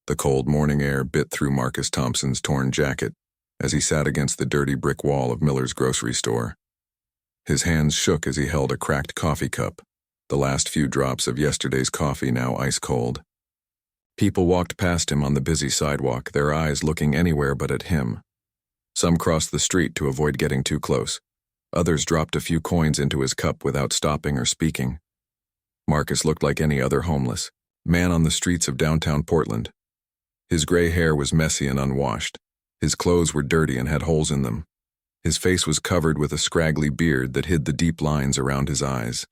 The cold morning air bit through Marcus Thompson's torn jacket as he sat against the dirty brick wall of Miller's grocery store. His hands shook as he held a cracked coffee cup, the last few drops of yesterday's coffee now ice cold. People walked past him on the busy sidewalk, their eyes looking anywhere but at him. Some crossed the street to avoid getting too close. Others dropped a few coins into his cup without stopping or speaking. Marcus looked like any other homeless man on the streets of downtown Portland. His gray hair was messy and unwashed. His clothes were dirty and had holes in them. His face was covered with a scraggly beard that hid the deep lines around his eyes.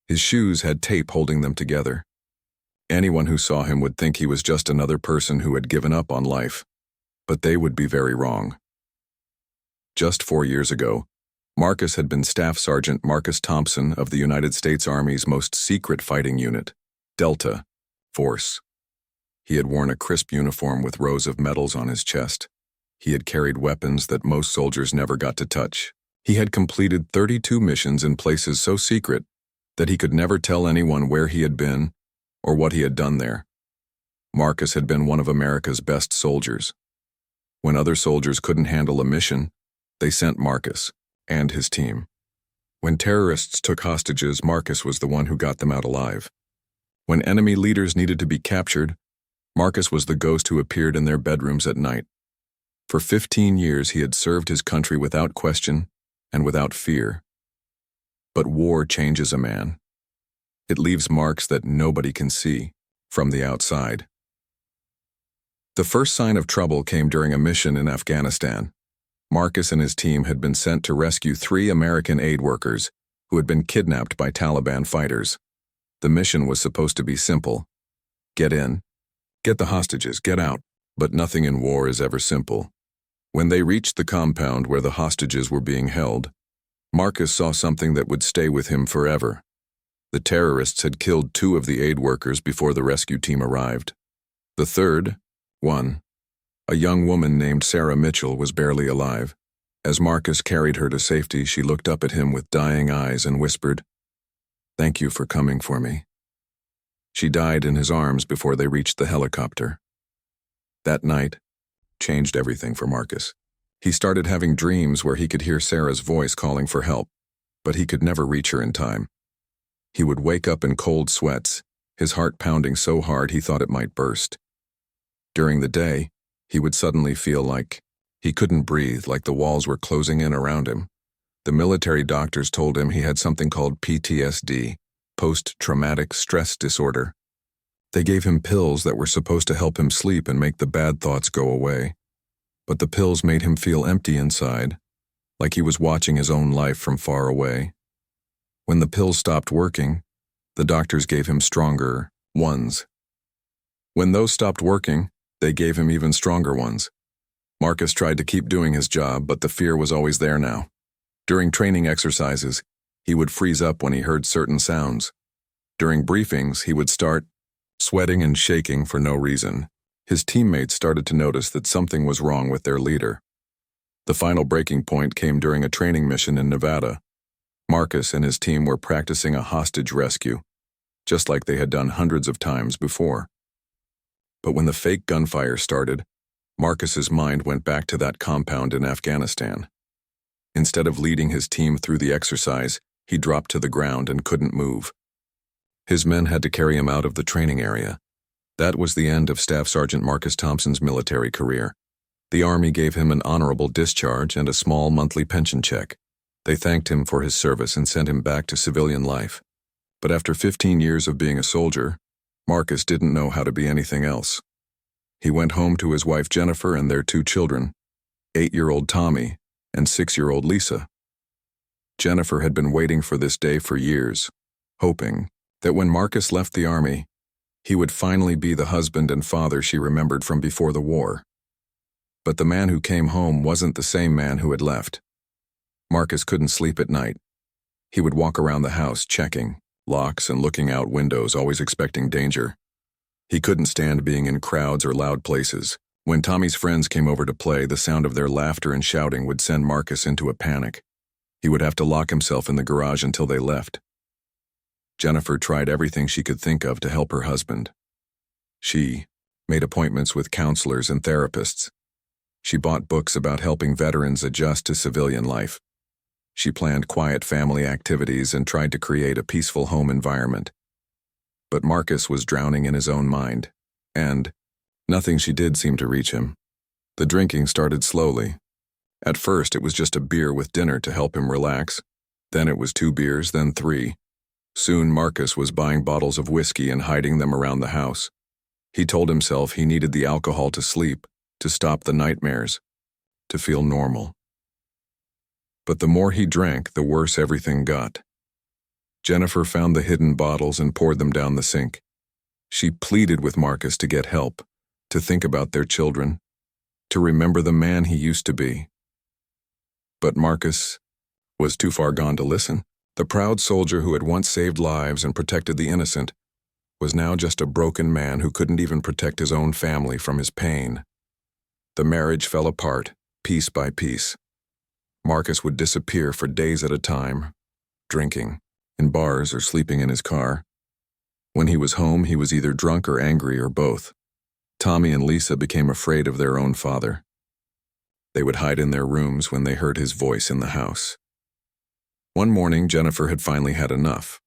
His shoes had tape holding them together. Anyone who saw him would think he was just another person who had given up on life, but they would be very wrong. Just 4 years ago, Marcus had been Staff Sergeant Marcus Thompson of the United States Army's most secret fighting unit, Delta Force. He had worn a crisp uniform with rows of medals on his chest. He had carried weapons that most soldiers never got to touch. He had completed 32 missions in places so secret that he could never tell anyone where he had been or what he had done there. Marcus had been one of America's best soldiers. When other soldiers couldn't handle a mission, they sent Marcus and his team. When terrorists took hostages, Marcus was the one who got them out alive. When enemy leaders needed to be captured, Marcus was the ghost who appeared in their bedrooms at night. For 15 years he had served his country without question and without fear. But war changes a man. It leaves marks that nobody can see from the outside. The first sign of trouble came during a mission in Afghanistan. Marcus and his team had been sent to rescue 3 American aid workers who had been kidnapped by Taliban fighters. The mission was supposed to be simple. Get in, get the hostages, get out. But nothing in war is ever simple. When they reached the compound where the hostages were being held, Marcus saw something that would stay with him forever. The terrorists had killed 2 of the aid workers before the rescue team arrived. The third, one, a young woman named Sarah Mitchell, was barely alive. As Marcus carried her to safety, she looked up at him with dying eyes and whispered, "Thank you for coming for me." She died in his arms before they reached the helicopter. That night changed everything for Marcus. He started having dreams where he could hear Sarah's voice calling for help, but he could never reach her in time. He would wake up in cold sweats, his heart pounding so hard he thought it might burst. During the day, he would suddenly feel like he couldn't breathe, like the walls were closing in around him. The military doctors told him he had something called PTSD, post-traumatic stress disorder. They gave him pills that were supposed to help him sleep and make the bad thoughts go away. But the pills made him feel empty inside, like he was watching his own life from far away. When the pills stopped working, the doctors gave him stronger ones. When those stopped working, they gave him even stronger ones. Marcus tried to keep doing his job, but the fear was always there now. During training exercises, he would freeze up when he heard certain sounds. During briefings, he would start sweating and shaking for no reason. His teammates started to notice that something was wrong with their leader. The final breaking point came during a training mission in Nevada. Marcus and his team were practicing a hostage rescue, just like they had done hundreds of times before. But when the fake gunfire started, Marcus's mind went back to that compound in Afghanistan. Instead of leading his team through the exercise, he dropped to the ground and couldn't move. His men had to carry him out of the training area. That was the end of Staff Sergeant Marcus Thompson's military career. The Army gave him an honorable discharge and a small monthly pension check. They thanked him for his service and sent him back to civilian life. But after 15 years of being a soldier, Marcus didn't know how to be anything else. He went home to his wife Jennifer and their 2 children, 8-year-old Tommy and 6-year-old Lisa. Jennifer had been waiting for this day for years, hoping that when Marcus left the Army, he would finally be the husband and father she remembered from before the war. But the man who came home wasn't the same man who had left. Marcus couldn't sleep at night. He would walk around the house checking locks and looking out windows, always expecting danger. He couldn't stand being in crowds or loud places. When Tommy's friends came over to play, the sound of their laughter and shouting would send Marcus into a panic. He would have to lock himself in the garage until they left. Jennifer tried everything she could think of to help her husband. She made appointments with counselors and therapists. She bought books about helping veterans adjust to civilian life. She planned quiet family activities and tried to create a peaceful home environment. But Marcus was drowning in his own mind, and nothing she did seemed to reach him. The drinking started slowly. At first, it was just a beer with dinner to help him relax. Then it was 2 beers, then 3. Soon Marcus was buying bottles of whiskey and hiding them around the house. He told himself he needed the alcohol to sleep, to stop the nightmares, to feel normal. But the more he drank, the worse everything got. Jennifer found the hidden bottles and poured them down the sink. She pleaded with Marcus to get help, to think about their children, to remember the man he used to be. But Marcus was too far gone to listen. The proud soldier who had once saved lives and protected the innocent was now just a broken man who couldn't even protect his own family from his pain. The marriage fell apart, piece by piece. Marcus would disappear for days at a time, drinking, in bars or sleeping in his car. When he was home, he was either drunk or angry or both. Tommy and Lisa became afraid of their own father. They would hide in their rooms when they heard his voice in the house. One morning, Jennifer had finally had enough.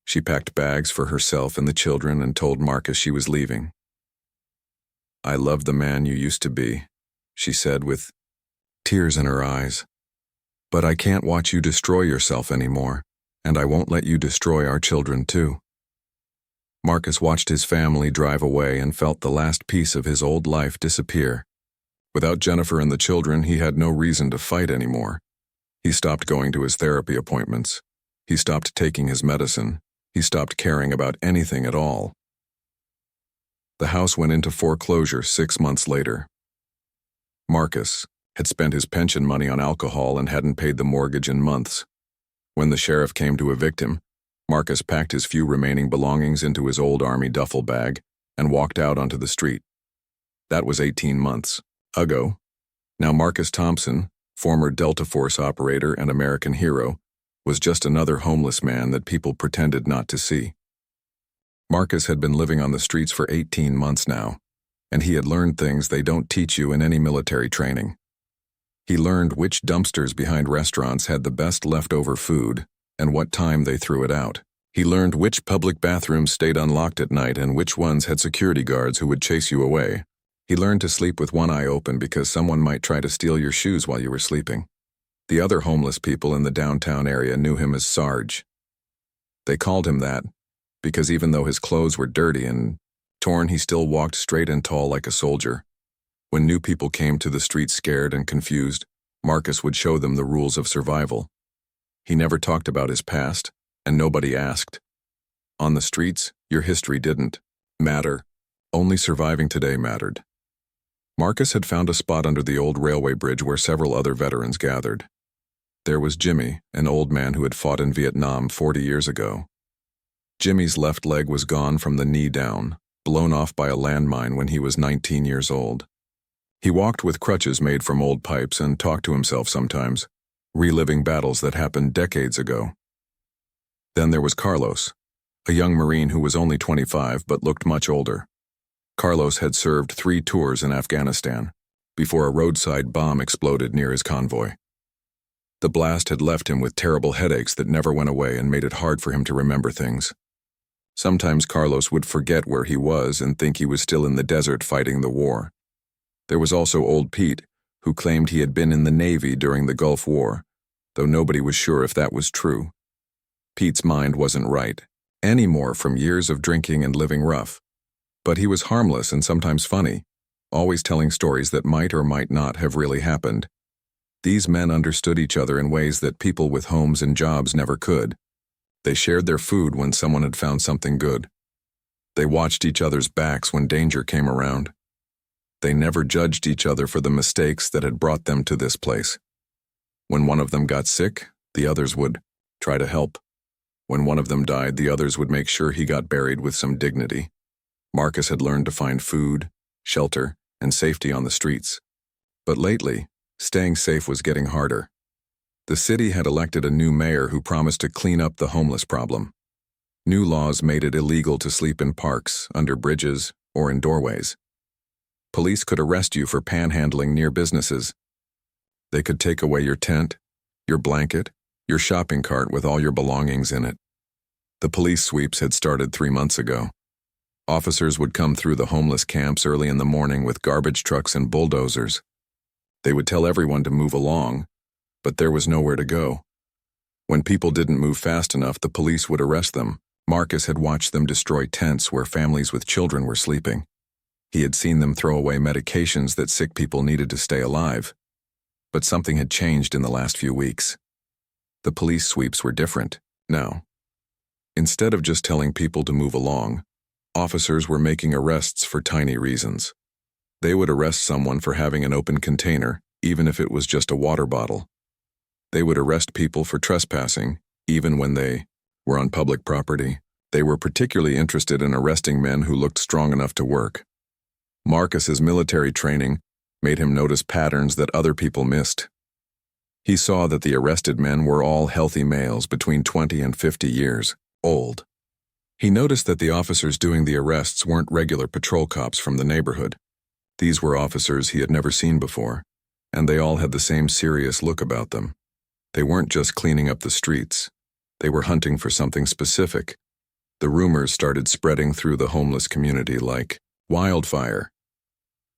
She packed bags for herself and the children and told Marcus she was leaving. "I love the man you used to be," she said with tears in her eyes. "But I can't watch you destroy yourself anymore, and I won't let you destroy our children too." Marcus watched his family drive away and felt the last piece of his old life disappear. Without Jennifer and the children, he had no reason to fight anymore. He stopped going to his therapy appointments. He stopped taking his medicine. He stopped caring about anything at all. The house went into foreclosure 6 months later. Marcus had spent his pension money on alcohol and hadn't paid the mortgage in months. When the sheriff came to evict him, Marcus packed his few remaining belongings into his old army duffel bag and walked out onto the street. That was 18 months ago. Now Marcus Thompson, former Delta Force operator and American hero, was just another homeless man that people pretended not to see. Marcus had been living on the streets for 18 months now, and he had learned things they don't teach you in any military training. He learned which dumpsters behind restaurants had the best leftover food and what time they threw it out. He learned which public bathrooms stayed unlocked at night and which ones had security guards who would chase you away. He learned to sleep with one eye open because someone might try to steal your shoes while you were sleeping. The other homeless people in the downtown area knew him as Sarge. They called him that because even though his clothes were dirty and torn, he still walked straight and tall like a soldier. When new people came to the street scared and confused, Marcus would show them the rules of survival. He never talked about his past, and nobody asked. On the streets, your history didn't matter. Only surviving today mattered. Marcus had found a spot under the old railway bridge where several other veterans gathered. There was Jimmy, an old man who had fought in Vietnam 40 years ago. Jimmy's left leg was gone from the knee down, blown off by a landmine when he was 19 years old. He walked with crutches made from old pipes and talked to himself sometimes, reliving battles that happened decades ago. Then there was Carlos, a young Marine who was only 25 but looked much older. Carlos had served 3 tours in Afghanistan before a roadside bomb exploded near his convoy. The blast had left him with terrible headaches that never went away and made it hard for him to remember things. Sometimes Carlos would forget where he was and think he was still in the desert fighting the war. There was also old Pete, who claimed he had been in the Navy during the Gulf War, though nobody was sure if that was true. Pete's mind wasn't right anymore from years of drinking and living rough. But he was harmless and sometimes funny, always telling stories that might or might not have really happened. These men understood each other in ways that people with homes and jobs never could. They shared their food when someone had found something good. They watched each other's backs when danger came around. They never judged each other for the mistakes that had brought them to this place. When one of them got sick, the others would try to help. When one of them died, the others would make sure he got buried with some dignity. Marcus had learned to find food, shelter, and safety on the streets. But lately, staying safe was getting harder. The city had elected a new mayor who promised to clean up the homeless problem. New laws made it illegal to sleep in parks, under bridges, or in doorways. Police could arrest you for panhandling near businesses. They could take away your tent, your blanket, your shopping cart with all your belongings in it. The police sweeps had started 3 months ago. Officers would come through the homeless camps early in the morning with garbage trucks and bulldozers. They would tell everyone to move along, but there was nowhere to go. When people didn't move fast enough, the police would arrest them. Marcus had watched them destroy tents where families with children were sleeping. He had seen them throw away medications that sick people needed to stay alive. But something had changed in the last few weeks. The police sweeps were different now. Instead of just telling people to move along, officers were making arrests for tiny reasons. They would arrest someone for having an open container, even if it was just a water bottle. They would arrest people for trespassing, even when they were on public property. They were particularly interested in arresting men who looked strong enough to work. Marcus's military training made him notice patterns that other people missed. He saw that the arrested men were all healthy males between 20 and 50 years old. He noticed that the officers doing the arrests weren't regular patrol cops from the neighborhood. These were officers he had never seen before, and they all had the same serious look about them. They weren't just cleaning up the streets. They were hunting for something specific. The rumors started spreading through the homeless community like wildfire.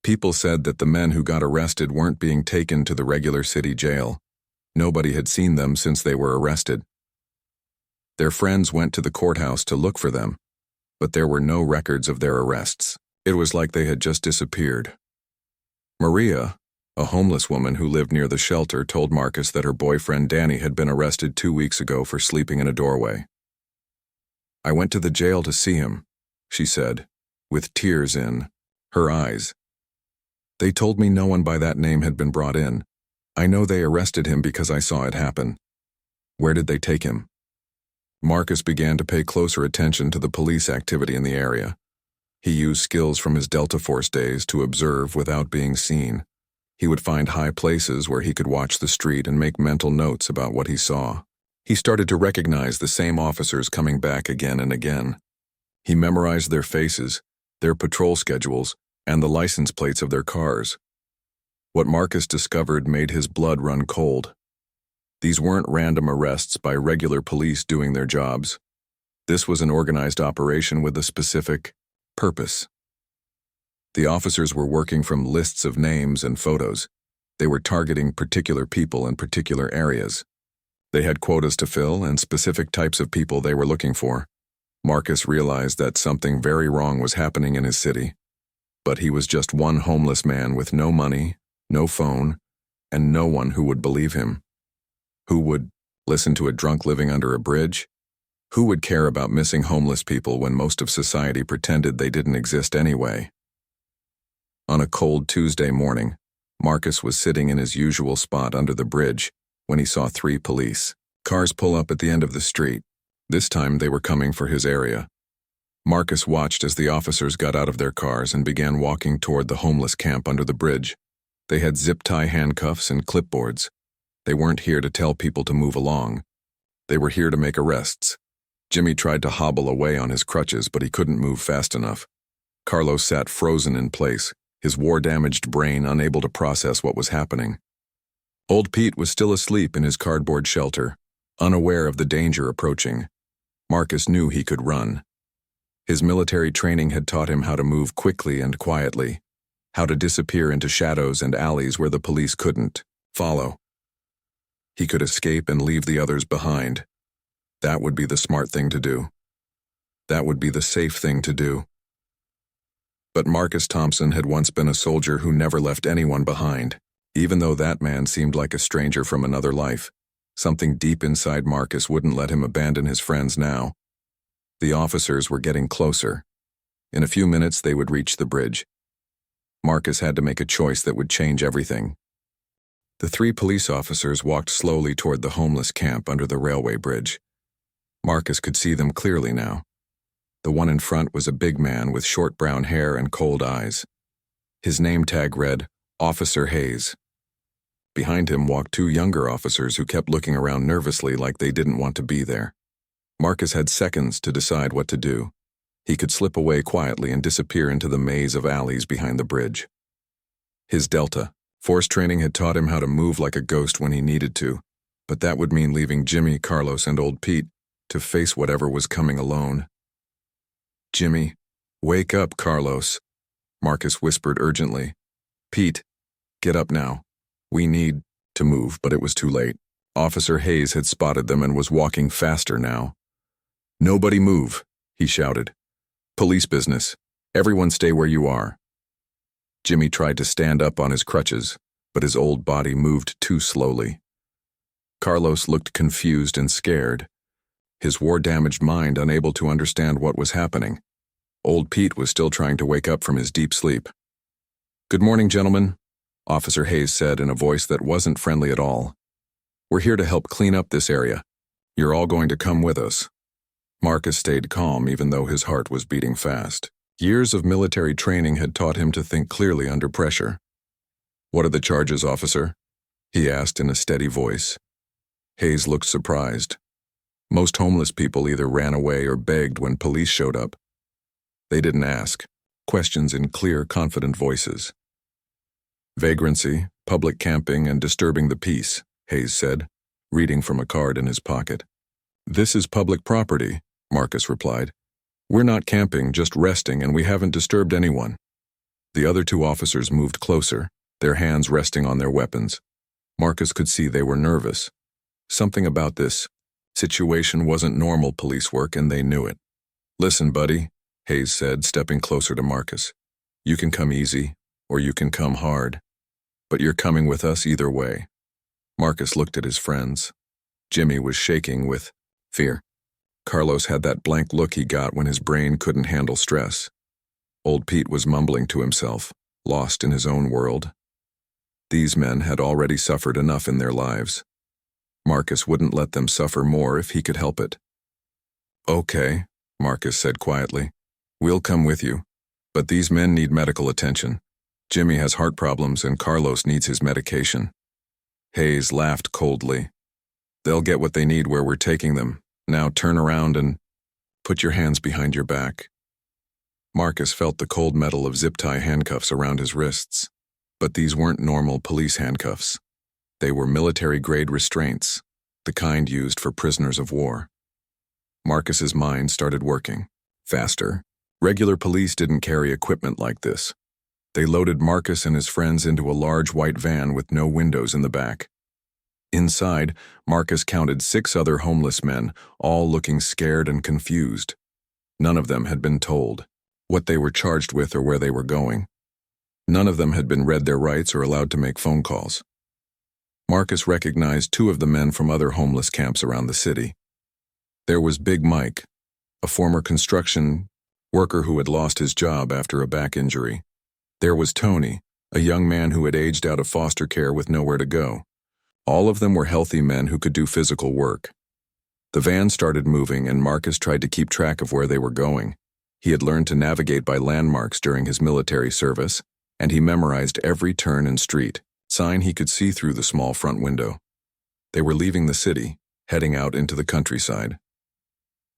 People said that the men who got arrested weren't being taken to the regular city jail. Nobody had seen them since they were arrested. Their friends went to the courthouse to look for them, but there were no records of their arrests. It was like they had just disappeared. Maria, a homeless woman who lived near the shelter, told Marcus that her boyfriend Danny had been arrested 2 weeks ago for sleeping in a doorway. "I went to the jail to see him," she said, with tears in her eyes. "They told me no one by that name had been brought in. I know they arrested him because I saw it happen. Where did they take him?" Marcus began to pay closer attention to the police activity in the area. He used skills from his Delta Force days to observe without being seen. He would find high places where he could watch the street and make mental notes about what he saw. He started to recognize the same officers coming back again and again. He memorized their faces, their patrol schedules, and the license plates of their cars. What Marcus discovered made his blood run cold. These weren't random arrests by regular police doing their jobs. This was an organized operation with a specific purpose. The officers were working from lists of names and photos. They were targeting particular people in particular areas. They had quotas to fill and specific types of people they were looking for. Marcus realized that something very wrong was happening in his city. But he was just one homeless man with no money, no phone, and no one who would believe him. Who would listen to a drunk living under a bridge? Who would care about missing homeless people when most of society pretended they didn't exist anyway? On a cold Tuesday morning, Marcus was sitting in his usual spot under the bridge when he saw 3 police cars pull up at the end of the street. This time they were coming for his area. Marcus watched as the officers got out of their cars and began walking toward the homeless camp under the bridge. They had zip-tie handcuffs and clipboards. They weren't here to tell people to move along. They were here to make arrests. Jimmy tried to hobble away on his crutches, but he couldn't move fast enough. Carlos sat frozen in place, his war-damaged brain unable to process what was happening. Old Pete was still asleep in his cardboard shelter, unaware of the danger approaching. Marcus knew he could run. His military training had taught him how to move quickly and quietly, how to disappear into shadows and alleys where the police couldn't follow. He could escape and leave the others behind. That would be the smart thing to do. That would be the safe thing to do. But Marcus Thompson had once been a soldier who never left anyone behind. Even though that man seemed like a stranger from another life, something deep inside Marcus wouldn't let him abandon his friends now. The officers were getting closer. In a few minutes they would reach the bridge. Marcus had to make a choice that would change everything. The 3 police officers walked slowly toward the homeless camp under the railway bridge. Marcus could see them clearly now. The one in front was a big man with short brown hair and cold eyes. His name tag read, Officer Hayes. Behind him walked 2 younger officers who kept looking around nervously like they didn't want to be there. Marcus had seconds to decide what to do. He could slip away quietly and disappear into the maze of alleys behind the bridge. His Delta. Force training had taught him how to move like a ghost when he needed to, but that would mean leaving Jimmy, Carlos, and old Pete to face whatever was coming alone. Jimmy, wake up, Carlos, Marcus whispered urgently. Pete, get up now. We need to move, but it was too late. Officer Hayes had spotted them and was walking faster now. Nobody move, he shouted. Police business. Everyone stay where you are. Jimmy tried to stand up on his crutches, but his old body moved too slowly. Carlos looked confused and scared, his war-damaged mind unable to understand what was happening. Old Pete was still trying to wake up from his deep sleep. Good morning, gentlemen, Officer Hayes said in a voice that wasn't friendly at all. We're here to help clean up this area. You're all going to come with us. Marcus stayed calm even though his heart was beating fast. Years of military training had taught him to think clearly under pressure. What are the charges, officer? He asked in a steady voice. Hayes looked surprised. Most homeless people either ran away or begged when police showed up. They didn't ask. Questions in clear, confident voices. Vagrancy, public camping, and disturbing the peace, Hayes said, reading from a card in his pocket. This is public property, Marcus replied. We're not camping, just resting, and we haven't disturbed anyone. The other two officers moved closer, their hands resting on their weapons. Marcus could see they were nervous. Something about this situation wasn't normal police work, and they knew it. Listen, buddy, Hayes said, stepping closer to Marcus. You can come easy, or you can come hard. But you're coming with us either way. Marcus looked at his friends. Jimmy was shaking with fear. Carlos had that blank look he got when his brain couldn't handle stress. Old Pete was mumbling to himself, lost in his own world. These men had already suffered enough in their lives. Marcus wouldn't let them suffer more if he could help it. Okay, Marcus said quietly. We'll come with you. But these men need medical attention. Jimmy has heart problems and Carlos needs his medication. Hayes laughed coldly. They'll get what they need where we're taking them. Now turn around and put your hands behind your back. Marcus felt the cold metal of zip-tie handcuffs around his wrists. But these weren't normal police handcuffs. They were military-grade restraints, the kind used for prisoners of war. Marcus's mind started working. Faster. Regular police didn't carry equipment like this. They loaded Marcus and his friends into a large white van with no windows in the back. Inside, Marcus counted 6 other homeless men, all looking scared and confused. None of them had been told what they were charged with or where they were going. None of them had been read their rights or allowed to make phone calls. Marcus recognized 2 of the men from other homeless camps around the city. There was Big Mike, a former construction worker who had lost his job after a back injury. There was Tony, a young man who had aged out of foster care with nowhere to go. All of them were healthy men who could do physical work. The van started moving and Marcus tried to keep track of where they were going. He had learned to navigate by landmarks during his military service, and he memorized every turn and street sign he could see through the small front window. They were leaving the city, heading out into the countryside.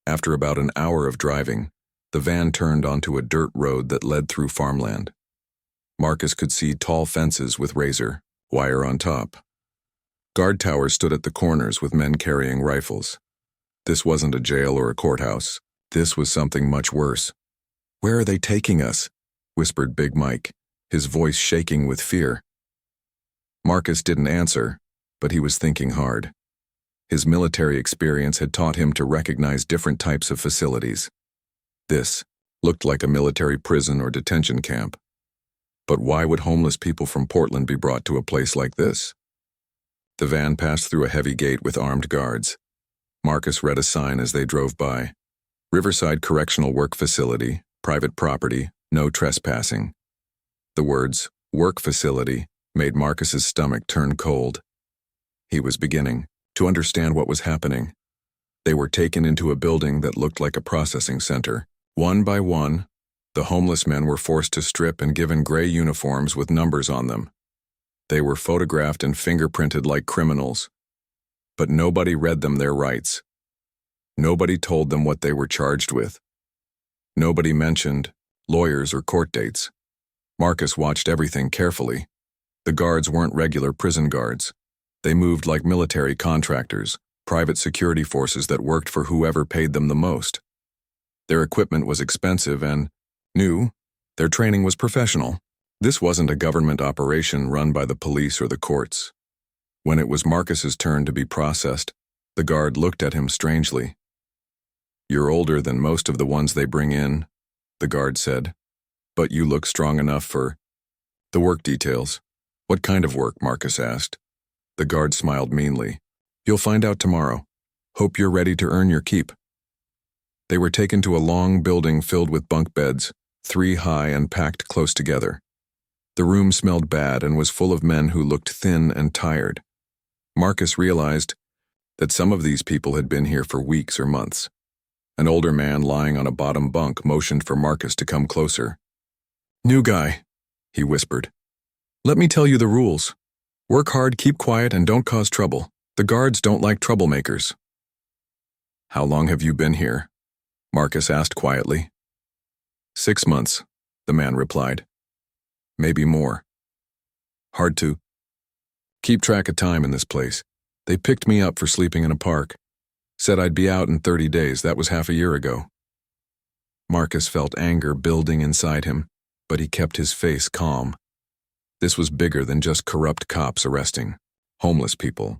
After about an hour of driving, the van turned onto a dirt road that led through farmland. Marcus could see tall fences with razor wire on top. Guard towers stood at the corners with men carrying rifles. This wasn't a jail or a courthouse. This was something much worse. Where are they taking us? Whispered Big Mike, his voice shaking with fear. Marcus didn't answer, but he was thinking hard. His military experience had taught him to recognize different types of facilities. This looked like a military prison or detention camp. But why would homeless people from Portland be brought to a place like this? The van passed through a heavy gate with armed guards. Marcus read a sign as they drove by. Riverside Correctional Work Facility, private property, no trespassing. The words, work facility, made Marcus's stomach turn cold. He was beginning to understand what was happening. They were taken into a building that looked like a processing center. One by one, the homeless men were forced to strip and given gray uniforms with numbers on them. They were photographed and fingerprinted like criminals. But nobody read them their rights. Nobody told them what they were charged with. Nobody mentioned lawyers or court dates. Marcus watched everything carefully, The guards weren't regular prison guards. They moved like military contractors, private security forces that worked for whoever paid them the most. Their equipment was expensive and new. Their training was professional. This wasn't a government operation run by the police or the courts. When it was Marcus's turn to be processed, the guard looked at him strangely. "You're older than most of the ones they bring in," the guard said, "but you look strong enough for the work details." "What kind of work?" Marcus asked. The guard smiled meanly. "You'll find out tomorrow. Hope you're ready to earn your keep." They were taken to a long building filled with bunk beds, 3 high and packed close together. The room smelled bad and was full of men who looked thin and tired. Marcus realized that some of these people had been here for weeks or months. An older man lying on a bottom bunk motioned for Marcus to come closer. "New guy," he whispered. "Let me tell you the rules. Work hard, keep quiet, and don't cause trouble. The guards don't like troublemakers." "How long have you been here?" Marcus asked quietly. 6 months, the man replied. "Maybe more. Hard to keep track of time in this place. They picked me up for sleeping in a park. Said I'd be out in 30 days. That was half a year ago." Marcus felt anger building inside him, but he kept his face calm. This was bigger than just corrupt cops arresting homeless people.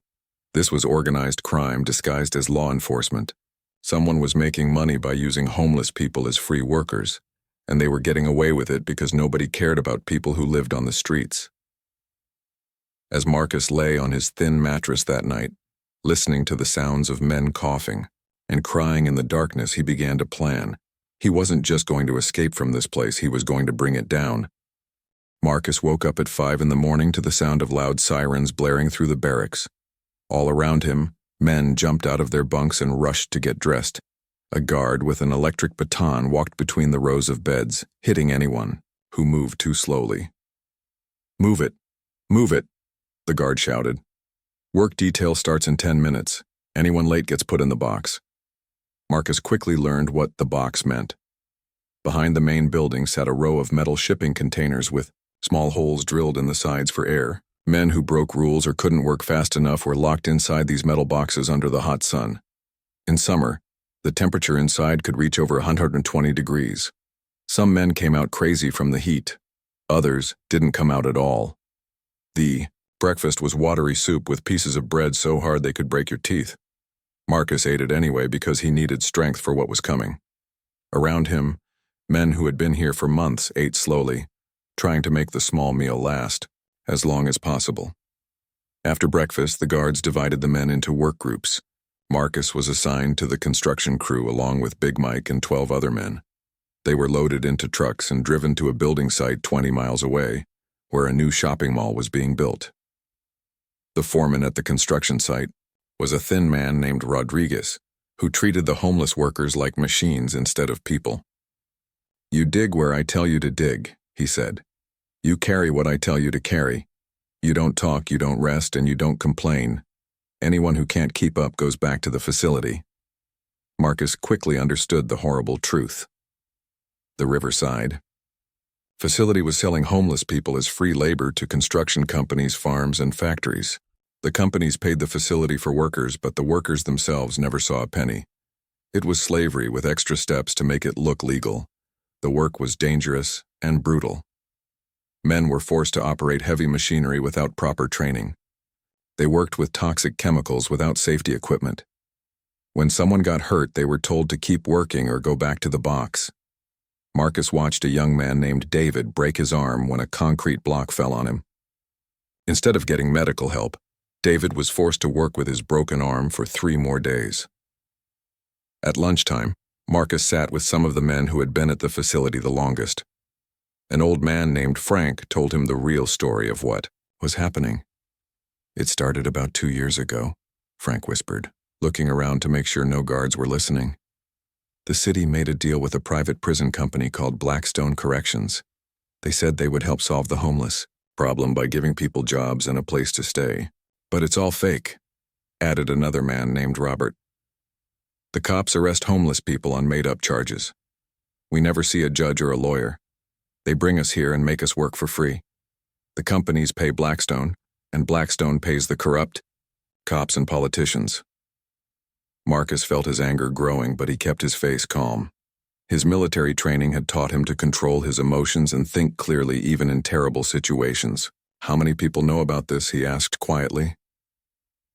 This was organized crime disguised as law enforcement. Someone was making money by using homeless people as free workers, and they were getting away with it because nobody cared about people who lived on the streets. As Marcus lay on his thin mattress that night, listening to the sounds of men coughing and crying in the darkness, he began to plan. He wasn't just going to escape from this place, he was going to bring it down. Marcus woke up at 5 in the morning to the sound of loud sirens blaring through the barracks. All around him, men jumped out of their bunks and rushed to get dressed. A guard with an electric baton walked between the rows of beds, hitting anyone who moved too slowly. "Move it! Move it!" the guard shouted. "Work detail starts in 10 minutes. Anyone late gets put in the box." Marcus quickly learned what the box meant. Behind the main building sat a row of metal shipping containers with small holes drilled in the sides for air. Men who broke rules or couldn't work fast enough were locked inside these metal boxes under the hot sun. In summer, the temperature inside could reach over 120 degrees. Some men came out crazy from the heat. Others didn't come out at all. The breakfast was watery soup with pieces of bread so hard they could break your teeth. Marcus ate it anyway because he needed strength for what was coming. Around him, men who had been here for months ate slowly, trying to make the small meal last as long as possible. After breakfast, the guards divided the men into work groups. Marcus was assigned to the construction crew along with Big Mike and 12 other men. They were loaded into trucks and driven to a building site 20 miles away, where a new shopping mall was being built. The foreman at the construction site was a thin man named Rodriguez, who treated the homeless workers like machines instead of people. "You dig where I tell you to dig," he said. "You carry what I tell you to carry. You don't talk, you don't rest, and you don't complain. Anyone who can't keep up goes back to the facility." Marcus quickly understood the horrible truth. The Riverside facility was selling homeless people as free labor to construction companies, farms, and factories. The companies paid the facility for workers, but the workers themselves never saw a penny. It was slavery with extra steps to make it look legal. The work was dangerous and brutal. Men were forced to operate heavy machinery without proper training. They worked with toxic chemicals without safety equipment. When someone got hurt, they were told to keep working or go back to the box. Marcus watched a young man named David break his arm when a concrete block fell on him. Instead of getting medical help, David was forced to work with his broken arm for 3 more days. At lunchtime, Marcus sat with some of the men who had been at the facility the longest. An old man named Frank told him the real story of what was happening. "It started about 2 years ago," Frank whispered, looking around to make sure no guards were listening. "The city made a deal with a private prison company called Blackstone Corrections. They said they would help solve the homeless problem by giving people jobs and a place to stay. But it's all fake," added another man named Robert. "The cops arrest homeless people on made-up charges. We never see a judge or a lawyer. They bring us here and make us work for free. The companies pay Blackstone, and Blackstone pays the corrupt, cops and politicians. Marcus felt his anger growing, but he kept his face calm. His military training had taught him to control his emotions and think clearly even in terrible situations. "How many people know about this?" he asked quietly.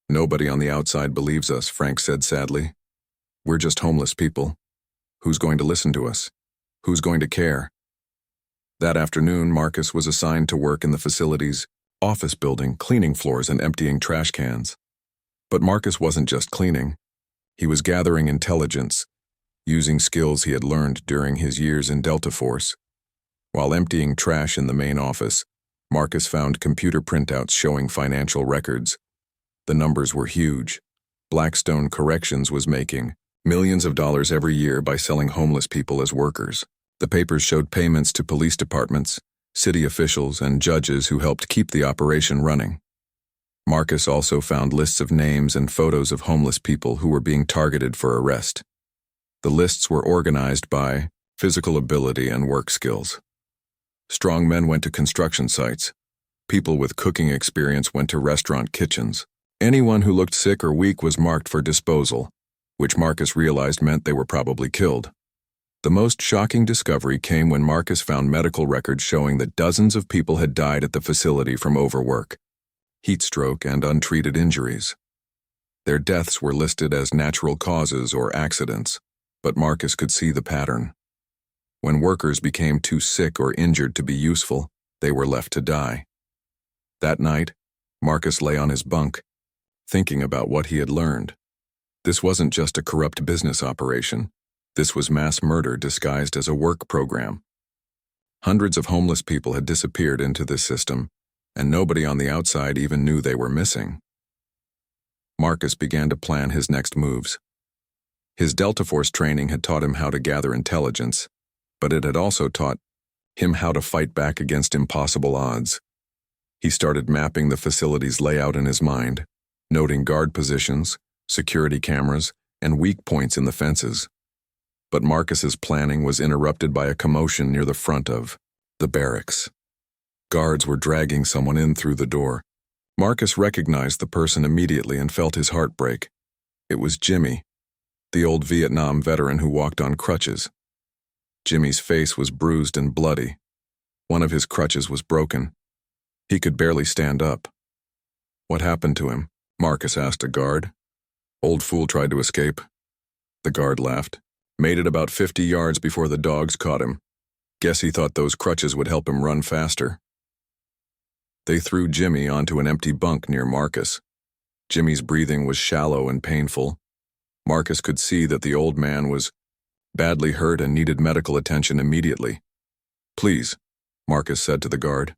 "Nobody on the outside believes us," Frank said sadly. "We're just homeless people. Who's going to listen to us? Who's going to care?" That afternoon, Marcus was assigned to work in the facility's office building, cleaning floors and emptying trash cans. But Marcus wasn't just cleaning. He was gathering intelligence, using skills he had learned during his years in Delta Force. While emptying trash in the main office, Marcus found computer printouts showing financial records. The numbers were huge. Blackstone Corrections was making millions of dollars every year by selling homeless people as workers. The papers showed payments to police departments, city officials, and judges who helped keep the operation running. Marcus also found lists of names and photos of homeless people who were being targeted for arrest. The lists were organized by physical ability and work skills. Strong men went to construction sites. People with cooking experience went to restaurant kitchens. Anyone who looked sick or weak was marked for disposal, which Marcus realized meant they were probably killed. The most shocking discovery came when Marcus found medical records showing that dozens of people had died at the facility from overwork, heat stroke, and untreated injuries. Their deaths were listed as natural causes or accidents, but Marcus could see the pattern. When workers became too sick or injured to be useful, they were left to die. That night, Marcus lay on his bunk, thinking about what he had learned. This wasn't just a corrupt business operation. This was mass murder disguised as a work program. Hundreds of homeless people had disappeared into this system, and nobody on the outside even knew they were missing. Marcus began to plan his next moves. His Delta Force training had taught him how to gather intelligence, but it had also taught him how to fight back against impossible odds. He started mapping the facility's layout in his mind, noting guard positions, security cameras, and weak points in the fences. But Marcus's planning was interrupted by a commotion near the front of the barracks. Guards were dragging someone in through the door. Marcus recognized the person immediately and felt his heart break. It was Jimmy, the old Vietnam veteran who walked on crutches. Jimmy's face was bruised and bloody. One of his crutches was broken. He could barely stand up. "What happened to him?" Marcus asked a guard. "Old fool tried to escape." The guard laughed. "Made it about 50 yards before the dogs caught him. Guess he thought those crutches would help him run faster." They threw Jimmy onto an empty bunk near Marcus. Jimmy's breathing was shallow and painful. Marcus could see that the old man was badly hurt and needed medical attention immediately. "Please," Marcus said to the guard.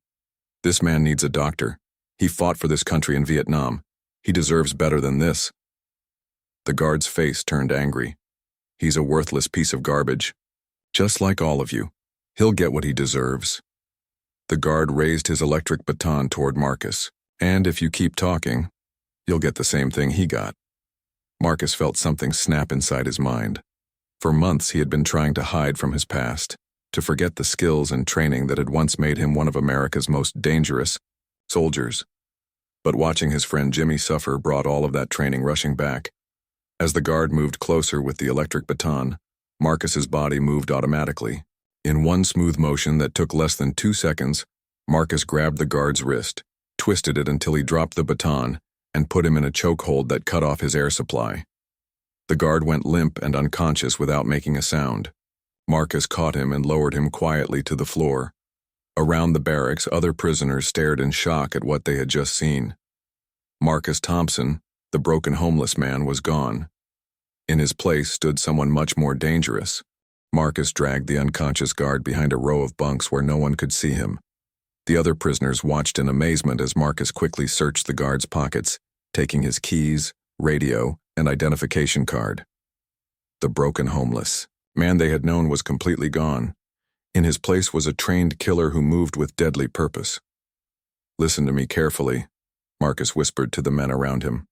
"This man needs a doctor. He fought for this country in Vietnam. He deserves better than this." The guard's face turned angry. "He's a worthless piece of garbage. Just like all of you. He'll get what he deserves." The guard raised his electric baton toward Marcus. "And if you keep talking, you'll get the same thing he got." Marcus felt something snap inside his mind. For months he had been trying to hide from his past, to forget the skills and training that had once made him one of America's most dangerous soldiers. But watching his friend Jimmy suffer brought all of that training rushing back. As the guard moved closer with the electric baton, Marcus's body moved automatically. In one smooth motion that took less than 2 seconds, Marcus grabbed the guard's wrist, twisted it until he dropped the baton, and put him in a chokehold that cut off his air supply. The guard went limp and unconscious without making a sound. Marcus caught him and lowered him quietly to the floor. Around the barracks, other prisoners stared in shock at what they had just seen. Marcus Thompson, the broken homeless man, was gone. In his place stood someone much more dangerous. Marcus dragged the unconscious guard behind a row of bunks where no one could see him. The other prisoners watched in amazement as Marcus quickly searched the guard's pockets, taking his keys, radio, and identification card. The broken homeless man they had known was completely gone. In his place was a trained killer who moved with deadly purpose. "Listen to me carefully," Marcus whispered to the men around him.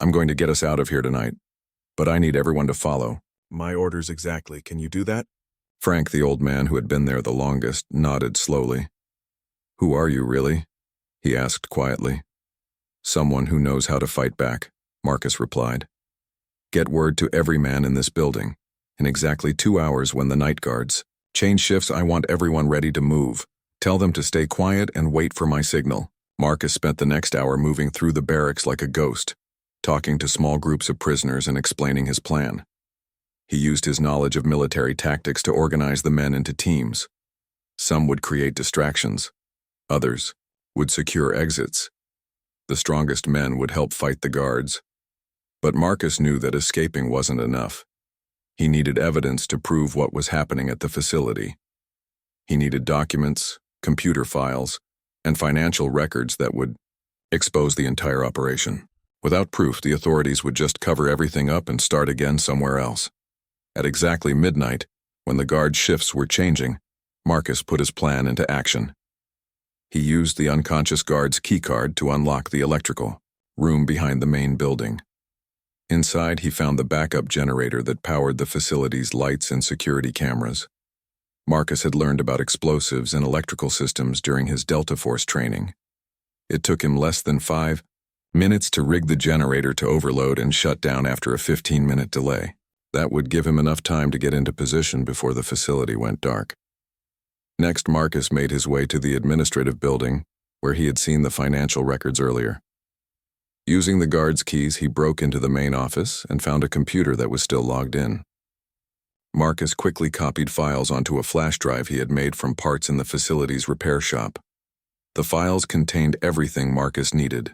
"I'm going to get us out of here tonight, but I need everyone to follow." "My orders exactly. Can you do that?" Frank, the old man who had been there the longest, nodded slowly. "Who are you, really?" he asked quietly. "Someone who knows how to fight back," Marcus replied. "Get word to every man in this building. In exactly 2 hours when the night guards change shifts, I want everyone ready to move. Tell them to stay quiet and wait for my signal." Marcus spent the next hour moving through the barracks like a ghost, talking to small groups of prisoners and explaining his plan. He used his knowledge of military tactics to organize the men into teams. Some would create distractions. Others would secure exits. The strongest men would help fight the guards. But Marcus knew that escaping wasn't enough. He needed evidence to prove what was happening at the facility. He needed documents, computer files, and financial records that would expose the entire operation. Without proof, the authorities would just cover everything up and start again somewhere else. At exactly midnight, when the guard shifts were changing, Marcus put his plan into action. He used the unconscious guard's keycard to unlock the electrical room behind the main building. Inside, he found the backup generator that powered the facility's lights and security cameras. Marcus had learned about explosives and electrical systems during his Delta Force training. It took him less than 5 minutes to rig the generator to overload and shut down after a 15-minute delay. That would give him enough time to get into position before the facility went dark. Next, Marcus made his way to the administrative building, where he had seen the financial records earlier. Using the guard's keys, he broke into the main office and found a computer that was still logged in. Marcus quickly copied files onto a flash drive he had made from parts in the facility's repair shop. The files contained everything Marcus needed: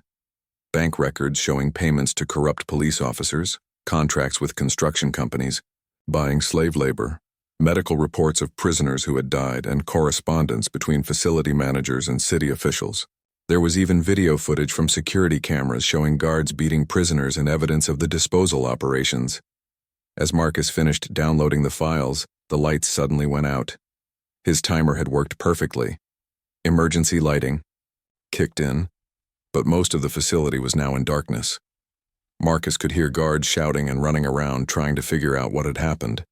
bank records showing payments to corrupt police officers, contracts with construction companies, buying slave labor, medical reports of prisoners who had died, and correspondence between facility managers and city officials. There was even video footage from security cameras showing guards beating prisoners and evidence of the disposal operations. As Marcus finished downloading the files, the lights suddenly went out. His timer had worked perfectly. Emergency lighting kicked in, but most of the facility was now in darkness. Marcus could hear guards shouting and running around trying to figure out what had happened.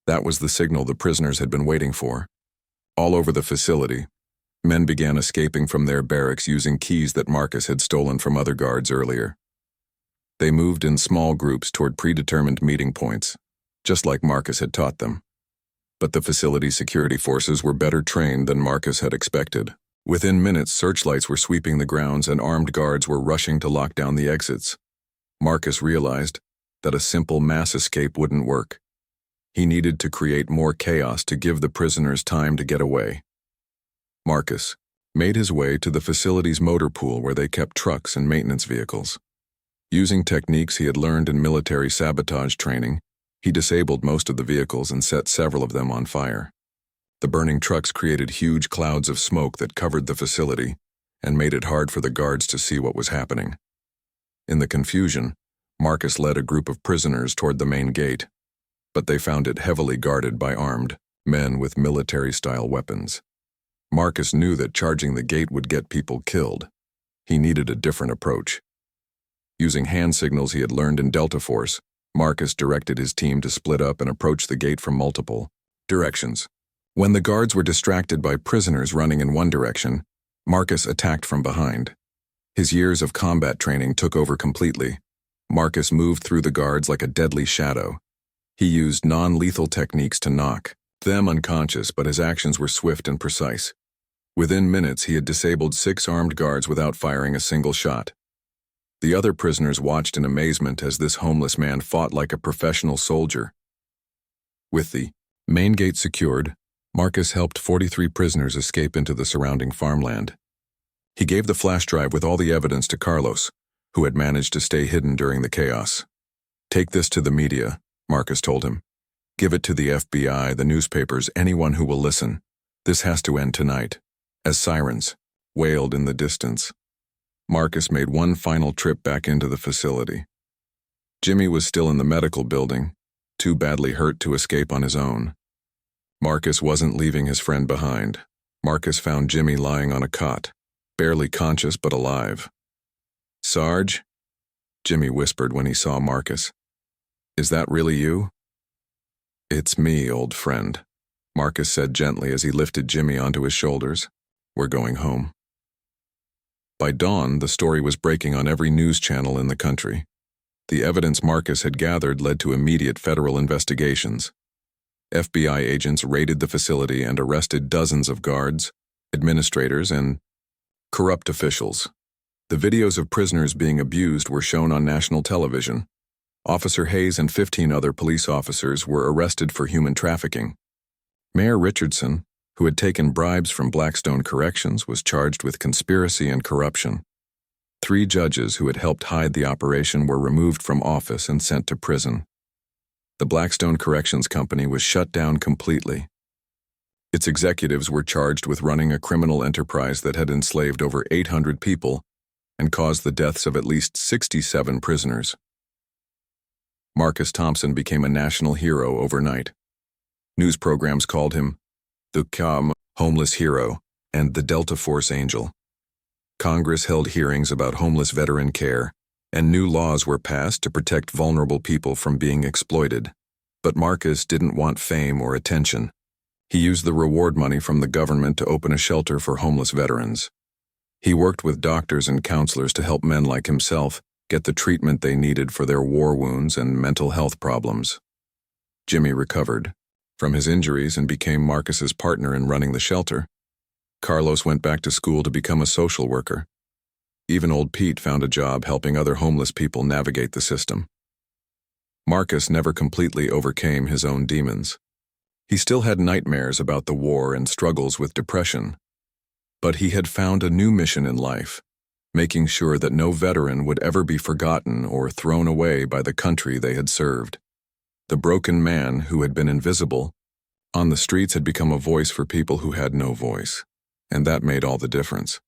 That was the signal the prisoners had been waiting for. All over the facility, men began escaping from their barracks using keys that Marcus had stolen from other guards earlier. They moved in small groups toward predetermined meeting points, just like Marcus had taught them. But the facility's security forces were better trained than Marcus had expected. Within minutes, searchlights were sweeping the grounds and armed guards were rushing to lock down the exits. Marcus realized that a simple mass escape wouldn't work. He needed to create more chaos to give the prisoners time to get away. Marcus made his way to the facility's motor pool where they kept trucks and maintenance vehicles. Using techniques he had learned in military sabotage training, he disabled most of the vehicles and set several of them on fire. The burning trucks created huge clouds of smoke that covered the facility and made it hard for the guards to see what was happening. In the confusion, Marcus led a group of prisoners toward the main gate, but they found it heavily guarded by armed men with military-style weapons. Marcus knew that charging the gate would get people killed. He needed a different approach. Using hand signals he had learned in Delta Force, Marcus directed his team to split up and approach the gate from multiple directions. When the guards were distracted by prisoners running in one direction, Marcus attacked from behind. His years of combat training took over completely. Marcus moved through the guards like a deadly shadow. He used non-lethal techniques to knock them unconscious, but his actions were swift and precise. Within minutes, he had disabled 6 armed guards without firing a single shot. The other prisoners watched in amazement as this homeless man fought like a professional soldier. With the main gate secured, Marcus helped 43 prisoners escape into the surrounding farmland. He gave the flash drive with all the evidence to Carlos, who had managed to stay hidden during the chaos. "Take this to the media," Marcus told him. "Give it to the FBI, the newspapers, anyone who will listen. This has to end tonight." As sirens wailed in the distance, Marcus made one final trip back into the facility. Jimmy was still in the medical building, too badly hurt to escape on his own. Marcus wasn't leaving his friend behind. Marcus found Jimmy lying on a cot, barely conscious but alive. "Sarge?" Jimmy whispered when he saw Marcus. "Is that really you?" "It's me, old friend," Marcus said gently as he lifted Jimmy onto his shoulders. "We're going home." By dawn, the story was breaking on every news channel in the country. The evidence Marcus had gathered led to immediate federal investigations. FBI agents raided the facility and arrested dozens of guards, administrators, and corrupt officials. The videos of prisoners being abused were shown on national television. Officer Hayes and 15 other police officers were arrested for human trafficking. Mayor Richardson, who had taken bribes from Blackstone Corrections, was charged with conspiracy and corruption. 3 judges who had helped hide the operation were removed from office and sent to prison. The Blackstone Corrections Company was shut down completely. Its executives were charged with running a criminal enterprise that had enslaved over 800 people and caused the deaths of at least 67 prisoners. Marcus Thompson became a national hero overnight. News programs called him the homeless hero and the Delta Force angel. Congress held hearings about homeless veteran care, and new laws were passed to protect vulnerable people from being exploited. But Marcus didn't want fame or attention. He used the reward money from the government to open a shelter for homeless veterans. He worked with doctors and counselors to help men like himself get the treatment they needed for their war wounds and mental health problems. Jimmy recovered from his injuries and became Marcus's partner in running the shelter. Carlos went back to school to become a social worker. Even old Pete found a job helping other homeless people navigate the system. Marcus never completely overcame his own demons. He still had nightmares about the war and struggles with depression. But he had found a new mission in life, making sure that no veteran would ever be forgotten or thrown away by the country they had served. The broken man who had been invisible on the streets had become a voice for people who had no voice, and that made all the difference.